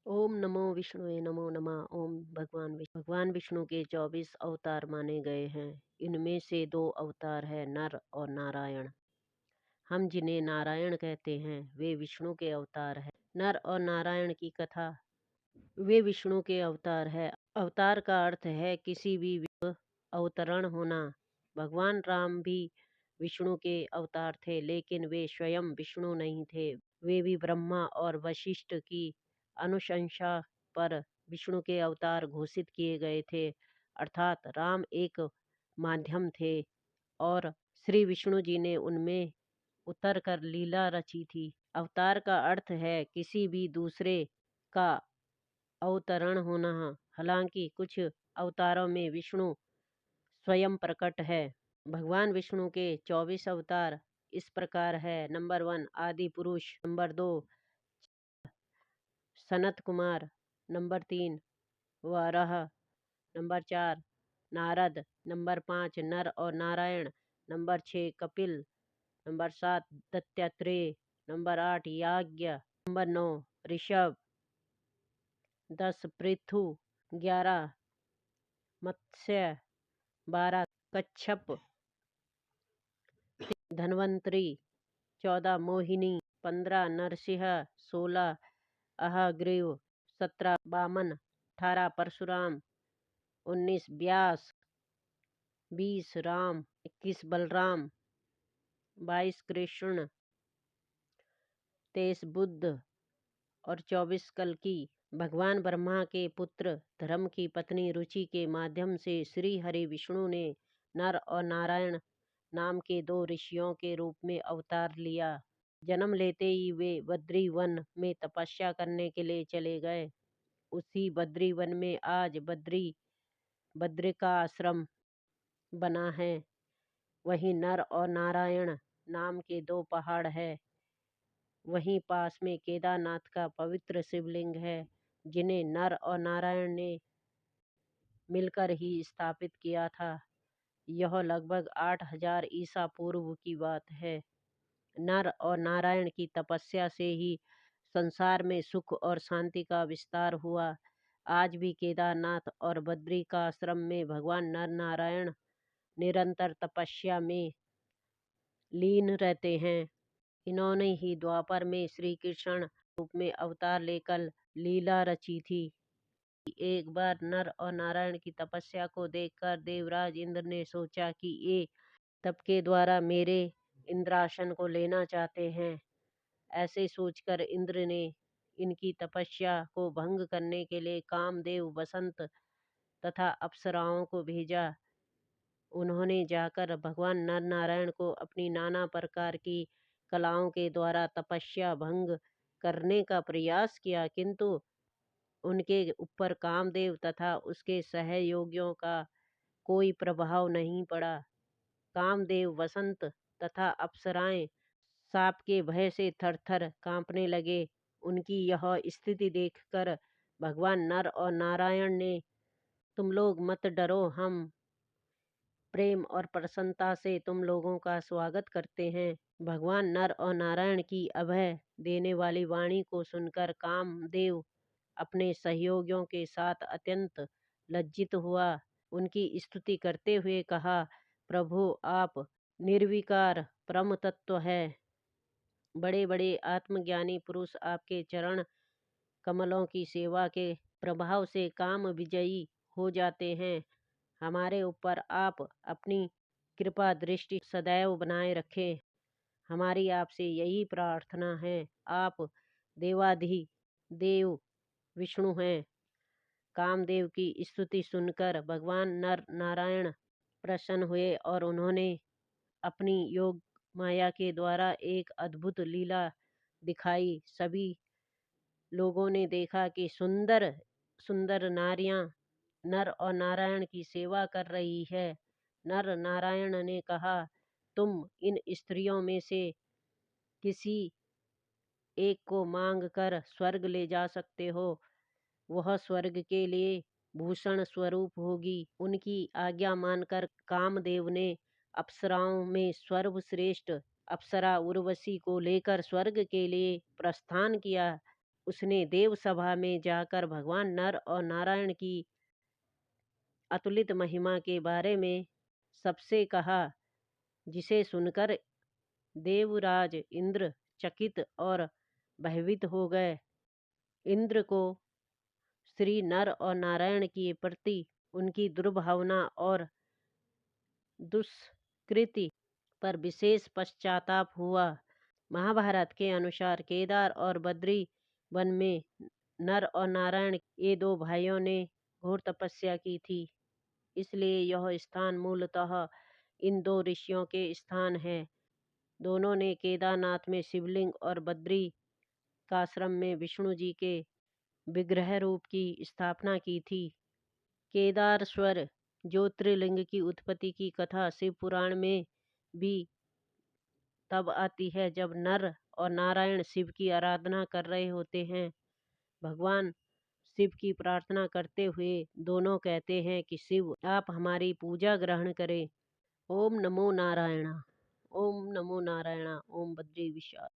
ओम नमो विष्णुवे नमो नमः। ओम भगवान विष्णु के 24 अवतार माने गए हैं। इनमें से 2 अवतार है नर और नारायण। हम जिन्हें नारायण कहते हैं वे विष्णु के अवतार है। नर और नारायण की कथा। वे विष्णु के अवतार है। अवतार का अर्थ है किसी भी अवतरण होना। भगवान राम भी विष्णु के अवतार थे, लेकिन वे स्वयं विष्णु नहीं थे। वे भी ब्रह्मा और वशिष्ठ की अनुशंसा पर विष्णु के अवतार घोषित किए गए थे। अर्थात राम एक माध्यम थे और श्री विष्णु जी ने उनमें उतर कर लीला रची थी। अवतार का अर्थ है किसी भी दूसरे का अवतरण होना। हालांकि कुछ अवतारों में विष्णु स्वयं प्रकट है। भगवान विष्णु के 24 अवतार इस प्रकार है। Number 1 Adi Purush, number 2 Sanat Kumar, number 3 Varaha, number 4 Narad, number 5 Nar और Narayan, number 6 Kapil, number 7 Dattatreya, number 8 Yagya, number 9 Rishabh, 10 Prithu, 11 Matsya, 12 Kachhap, Dhanvantari, 14 Mohini, 15 Narsimha, 16 Hayagriv, 17 Vaman, 18 Parshuram, 19 Vyas, 20 Ram, 21 Balram, 22 Krishna, 23 Buddha और 24 कल्कि। भगवान ब्रह्मा के पुत्र धर्म की पत्नी रुचि के माध्यम से श्री हरि विष्णु ने नर और नारायण नाम के 2 ऋषियों के रूप में अवतार लिया। जन्म लेते ही वे बद्री वन में तपस्या करने के लिए चले गए। उसी बद्री वन में आज बद्रिका आश्रम बना है। वहीं नर और नारायण नाम के 2 पहाड़ है। वहीं पास में केदारनाथ का पवित्र शिवलिंग है, जिन्हें नर और नारायण ने मिलकर ही स्थापित किया था। यह लगभग 8000 ईसा पूर्व की बात है। नर और नारायण की तपस्या से ही संसार में सुख और शांति का विस्तार हुआ। आज भी केदारनाथ और बद्रिकाश्रम में भगवान नर नारायण निरंतर तपस्या में लीन रहते हैं। इन्होंने ही द्वापर में श्री कृष्ण रूप में अवतार लेकर लीला रची थी। एक बार नर और नारायण की तपस्या को देखकर देवराज इंद्र ने सोचा कि ये तप के द्वारा मेरे इंद्रासन को लेना चाहते हैं। ऐसे सोचकर इंद्र ने इनकी तपस्या को भंग करने के लिए कामदेव, बसंत तथा अप्सराओं को भेजा। उन्होंने जाकर भगवान नर नारायण को अपनी नाना प्रकार की कलाओं के द्वारा तपस्या भंग करने का प्रयास किया, किंतु उनके ऊपर कामदेव तथा उसके सहयोगियों का कोई प्रभाव नहीं पड़ा। कामदेव, बसंत तथा अप्सराएं सांप के भय से थर-थर कांपने लगे। उनकी यह स्थिति देखकर भगवान नर और नारायण ने, तुम लोग मत डरो, हम प्रेम और प्रसन्नता से तुम लोगों का स्वागत करते हैं। भगवान नर और नारायण की अभय देने वाली वाणी को सुनकर कामदेव अपने सहयोगियों के साथ अत्यंत लज्जित हुआ। उनकी स्तुति करते हुए कहा, प्रभु आप निर्विकार परम तत्व है। बड़े बड़े आत्मज्ञानी पुरुष आपके चरण कमलों की सेवा के प्रभाव से काम विजयी हो जाते हैं। हमारे ऊपर आप अपनी कृपा दृष्टि सदैव बनाए रखें। हमारी आपसे यही प्रार्थना है। आप देवाधिदेव विष्णु हैं। कामदेव की स्तुति सुनकर भगवान नर नारायण प्रसन्न हुए और उन्होंने अपनी योग माया के द्वारा एक अद्भुत लीला दिखाई। सभी लोगों ने देखा कि सुंदर सुंदर नारियां नर और नारायण की सेवा कर रही है। नर नारायण ने कहा, तुम इन स्त्रियों में से किसी एक को मांग कर स्वर्ग ले जा सकते हो। वह स्वर्ग के लिए भूषण स्वरूप होगी। उनकी आज्ञा मानकर कामदेव ने अप्सराओं में सर्वश्रेष्ठ अप्सरा उर्वशी को लेकर स्वर्ग के लिए प्रस्थान किया। उसने देव सभा में जाकर भगवान नर और नारायण की अतुलित महिमा के बारे में सबसे कहा, जिसे सुनकर देवराज इंद्र चकित और भयभीत हो गए। इंद्र को श्री नर और नारायण के प्रति उनकी दुर्भावना और दुष्कृति पर विशेष पश्चाताप हुआ। महाभारत के अनुसार केदार और बद्री वन में नर और नारायण ये दो भाइयों ने घोर तपस्या की थी, इसलिए यह स्थान मूलतः इन दो ऋषियों के स्थान है। दोनों ने केदारनाथ में शिवलिंग और बद्री काश्रम में विष्णु जी के विग्रह रूप की स्थापना की थी। केदारेश्वर ज्योतिर्लिंग की उत्पत्ति की कथा शिव पुराण में भी तब आती है जब नर और नारायण शिव की आराधना कर रहे होते हैं। भगवान शिव की प्रार्थना करते हुए दोनों कहते हैं कि शिव, आप हमारी पूजा ग्रहण करें। ओम नमो नारायण, ओम नमो नारायण, ओम बद्री विशाल।